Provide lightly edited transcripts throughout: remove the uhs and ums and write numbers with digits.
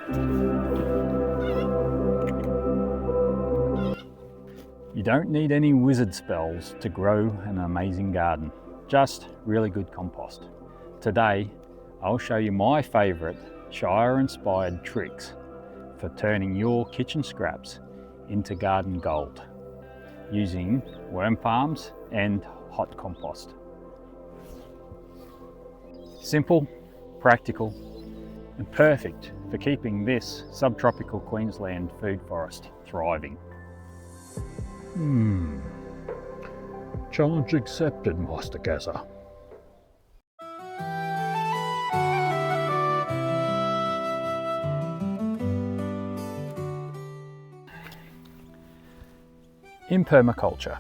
You don't need any wizard spells to grow an amazing garden, just really good compost. Today, I'll show you my favourite Shire-inspired tricks for turning your kitchen scraps into garden gold using worm farms and hot compost. Simple, practical, and perfect for keeping this subtropical Queensland food forest thriving. Challenge accepted, Master Gazza. In permaculture,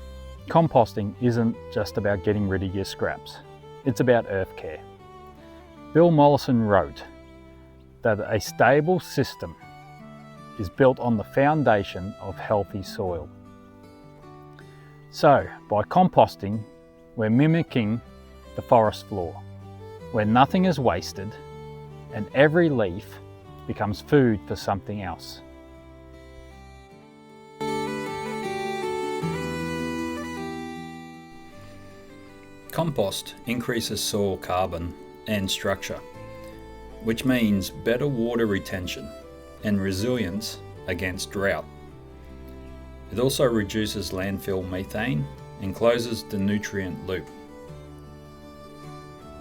composting isn't just about getting rid of your scraps, it's about earth care. Bill Mollison wrote that a stable system is built on the foundation of healthy soil. So, by composting, we're mimicking the forest floor, where nothing is wasted and every leaf becomes food for something else. Compost increases soil carbon and structure, which means better water retention and resilience against drought. It also reduces landfill methane and closes the nutrient loop.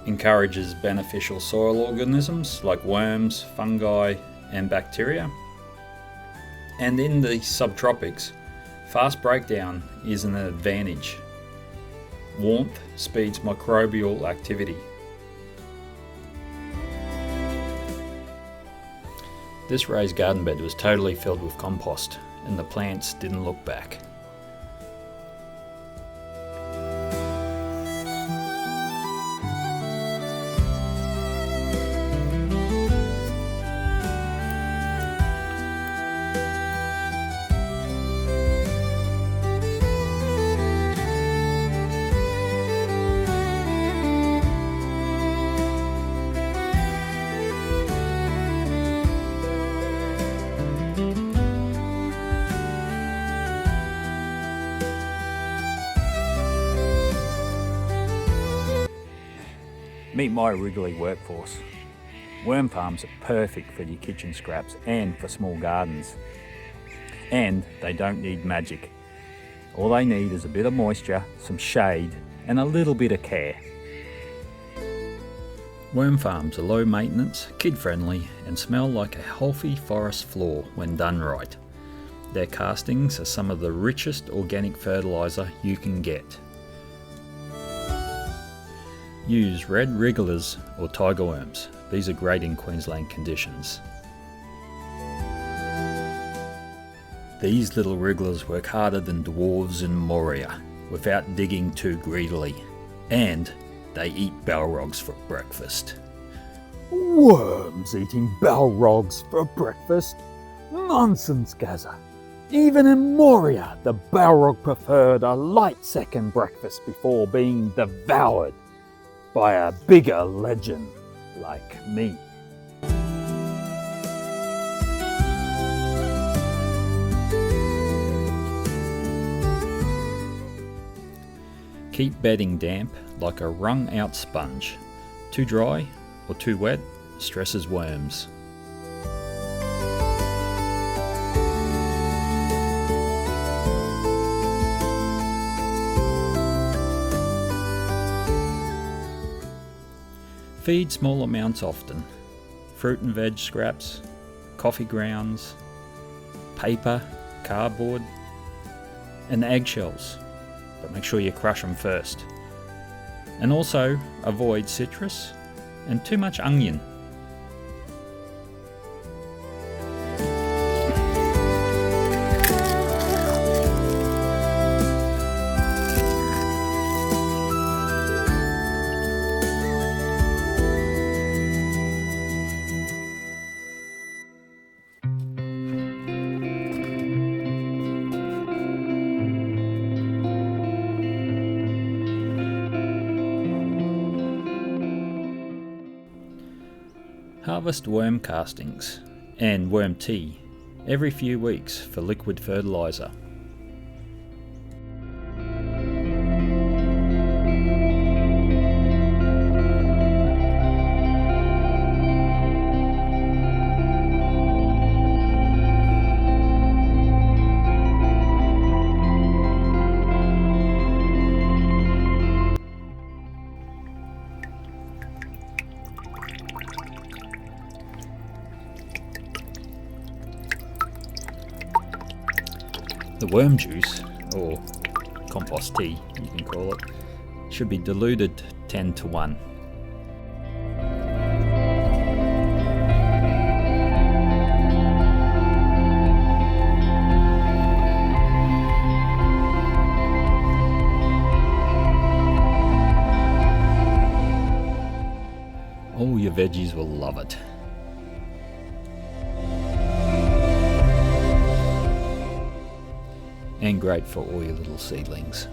Encourages beneficial soil organisms like worms, fungi and bacteria. And in the subtropics, fast breakdown is an advantage. Warmth speeds microbial activity. This raised garden bed was totally filled with compost, and the plants didn't look back. Meet my Wrigley workforce. Worm farms are perfect for your kitchen scraps and for small gardens. And they don't need magic. All they need is a bit of moisture, some shade, and a little bit of care. Worm farms are low maintenance, kid friendly, and smell like a healthy forest floor when done right. Their castings are some of the richest organic fertiliser you can get. Use red wrigglers or tiger worms. These are great in Queensland conditions. These little wrigglers work harder than dwarves in Moria without digging too greedily. And they eat balrogs for breakfast. Worms eating balrogs for breakfast? Nonsense, Gazza. Even in Moria, the balrog preferred a light second breakfast before being devoured by a bigger legend like me. Keep bedding damp like a wrung out sponge. Too dry or too wet stresses worms. Feed small amounts often. Fruit and veg scraps, coffee grounds, paper, cardboard, and eggshells. But make sure you crush them first. And also avoid citrus and too much onion. Harvest worm castings. and worm tea every few weeks for liquid fertiliser. The worm juice, or compost tea you can call it, should be diluted 10:1. All your veggies will love it. And great for all your little seedlings.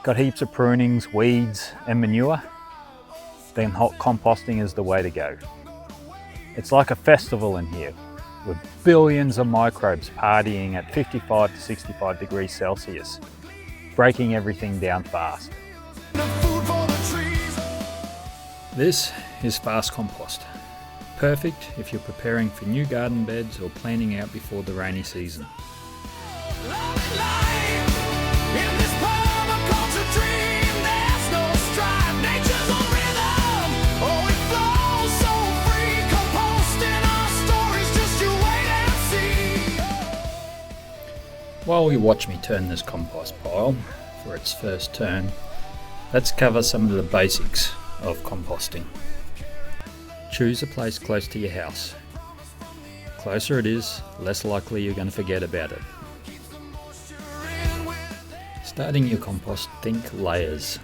Got heaps of prunings, weeds and manure, then hot composting is the way to go. It's like a festival in here, with billions of microbes partying at 55 to 65 degrees Celsius, breaking everything down fast. This is fast compost. Perfect if you're preparing for new garden beds or planning out before the rainy season. While you watch me turn this compost pile for its first turn, let's cover some of the basics of composting. Choose a place close to your house. Closer it is, less likely you're going to forget about it. Starting your compost, think layers.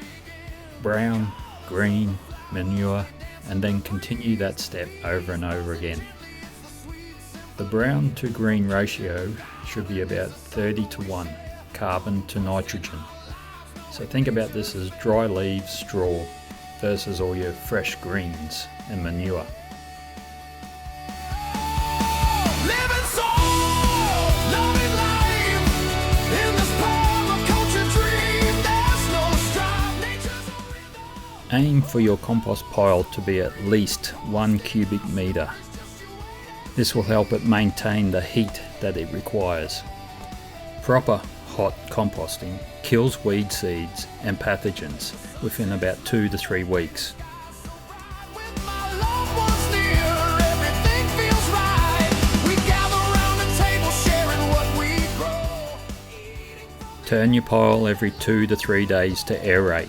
Brown, green, manure, and then continue that step over and over again. The brown to green ratio should be about 30:1 carbon to nitrogen. So think about this as dry leaves, straw versus all your fresh greens and manure. Aim for your compost pile to be at least 1 cubic metre. This will help it maintain the heat that it requires. Proper hot composting kills weed seeds and pathogens within about 2 to 3 weeks. Turn your pile every 2 to 3 days to aerate.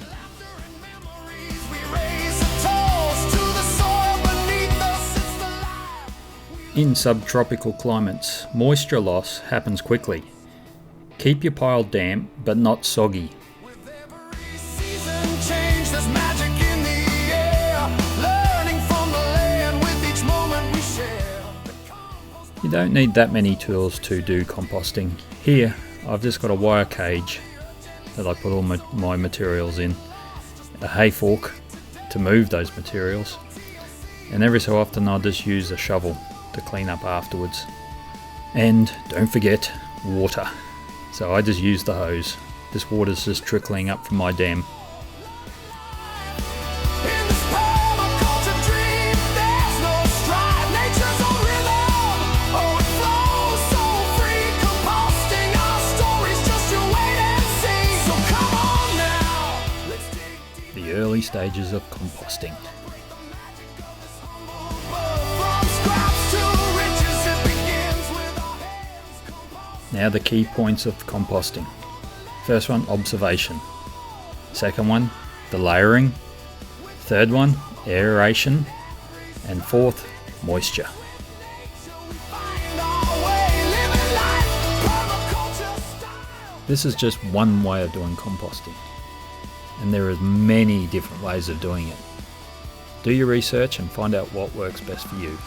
In subtropical climates, moisture loss happens quickly. Keep your pile damp but not soggy. You don't need that many tools to do composting. Here, I've just got a wire cage that I put all my materials in, a hay fork to move those materials, and every so often I'll just use a shovel to clean up afterwards. And don't forget water. So I just use the hose. This water's just trickling up from my dam. The early stages of composting. Now the key points of composting. First one, observation. Second one, the layering. Third one, aeration, and fourth, moisture. This is just one way of doing composting, and there are many different ways of doing it. Do your research and find out what works best for you.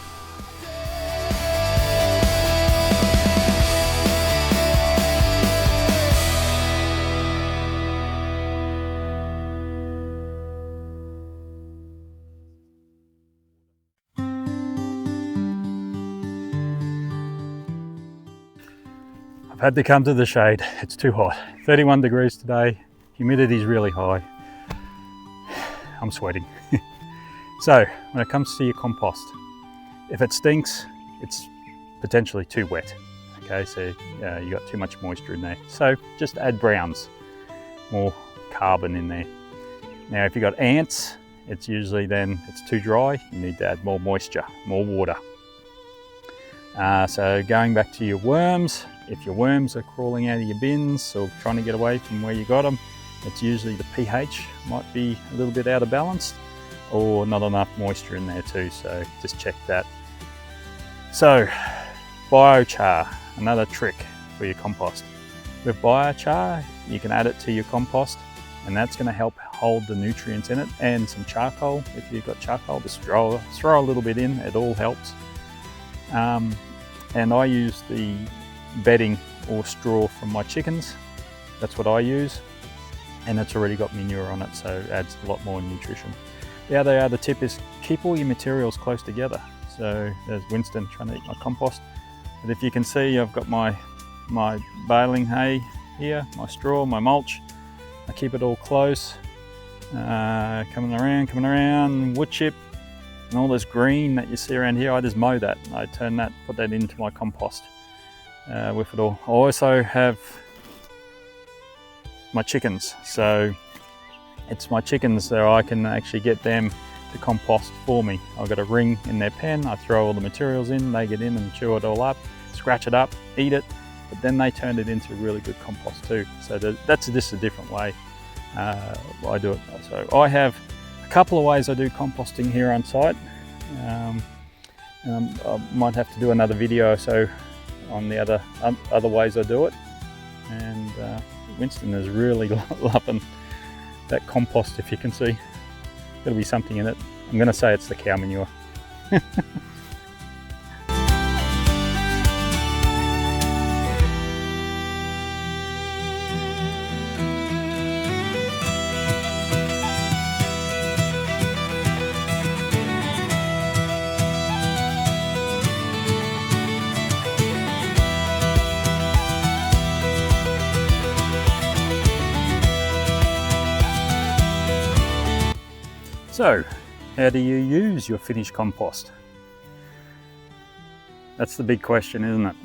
I've had to come to the shade. It's too hot. 31 degrees today. Humidity's really high. I'm sweating. So when it comes to your compost, if it stinks, it's potentially too wet. Okay, so you got too much moisture in there. So just add browns, more carbon in there. Now if you've got ants, it's usually then it's too dry. You need to add more moisture, more water. So going back to your worms, if your worms are crawling out of your bins or trying to get away from where you got them, it's usually the pH might be a little bit out of balance or not enough moisture in there too, so just check that. So biochar, another trick for your compost. With biochar, you can add it to your compost and that's going to help hold the nutrients in it, and some charcoal. If you've got charcoal, just throw a little bit in, it all helps. And I use the bedding or straw from my chickens. That's what I use, and it's already got manure on it, so it adds a lot more nutrition. The other tip is keep all your materials close together. So there's Winston trying to eat my compost, but if you can see, I've got my baling hay here, my straw, my mulch. I keep it all close, coming around, wood chip, and all this green that you see around here. I just mow that. I turn that, put that into my compost with it all. I also have my chickens, so it's my chickens, so I can actually get them to compost for me. I've got a ring in their pen, I throw all the materials in, they get in and chew it all up, scratch it up, eat it, but then they turn it into really good compost too. So that's just a different way I do it. So I have a couple of ways I do composting here on site. I might have to do another video or so on the other ways I do it. And Winston is really loving that compost, if you can see. There'll be something in it. I'm going to say it's the cow manure. So, how do you use your finished compost? That's the big question, isn't it?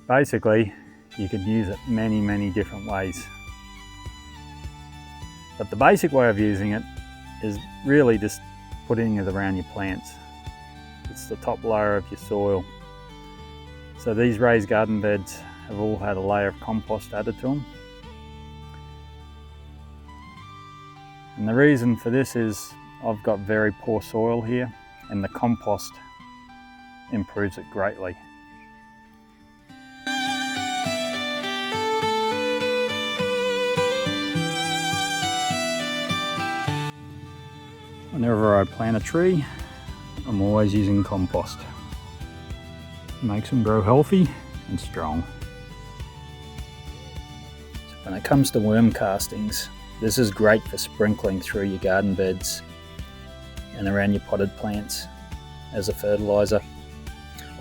Basically, you can use it many different ways. But the basic way of using it is really just putting it around your plants. It's the top layer of your soil. So these raised garden beds have all had a layer of compost added to them. And the reason for this is I've got very poor soil here, and the compost improves it greatly. Whenever I plant a tree, I'm always using compost. It makes them grow healthy and strong. So when it comes to worm castings, this is great for sprinkling through your garden beds and around your potted plants as a fertiliser.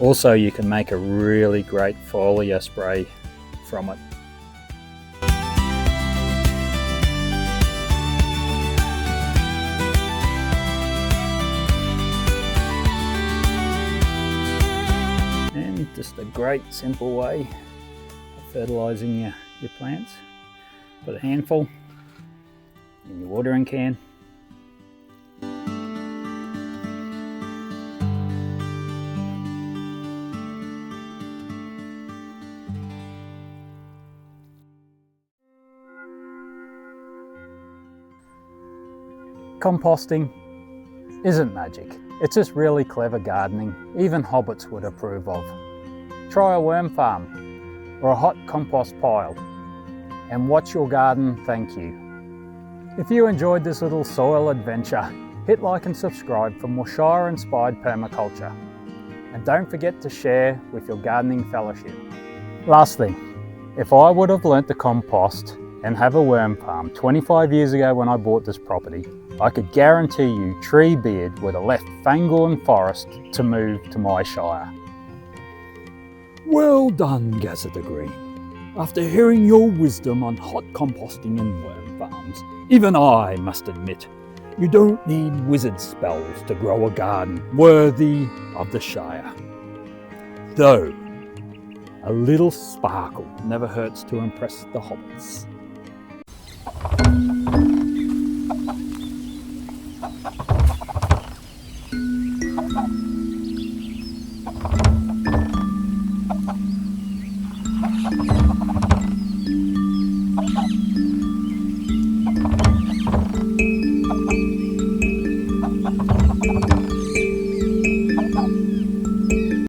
Also, you can make a really great foliar spray from it. And just a great simple way of fertilising your plants. Put a handful in your watering can. Composting isn't magic. It's just really clever gardening even hobbits would approve of. Try a worm farm or a hot compost pile and watch your garden thank you. If you enjoyed this little soil adventure, hit like and subscribe for more Shire-inspired permaculture. And don't forget to share with your gardening fellowship. Last thing, if I would have learnt to compost and have a worm farm 25 years ago when I bought this property, I could guarantee you Treebeard would have left Fangorn Forest to move to my Shire. Well done, Gazza the Green. After hearing your wisdom on hot composting and worm farms, even I must admit, you don't need wizard spells to grow a garden worthy of the Shire. Though, a little sparkle never hurts to impress the hobbits.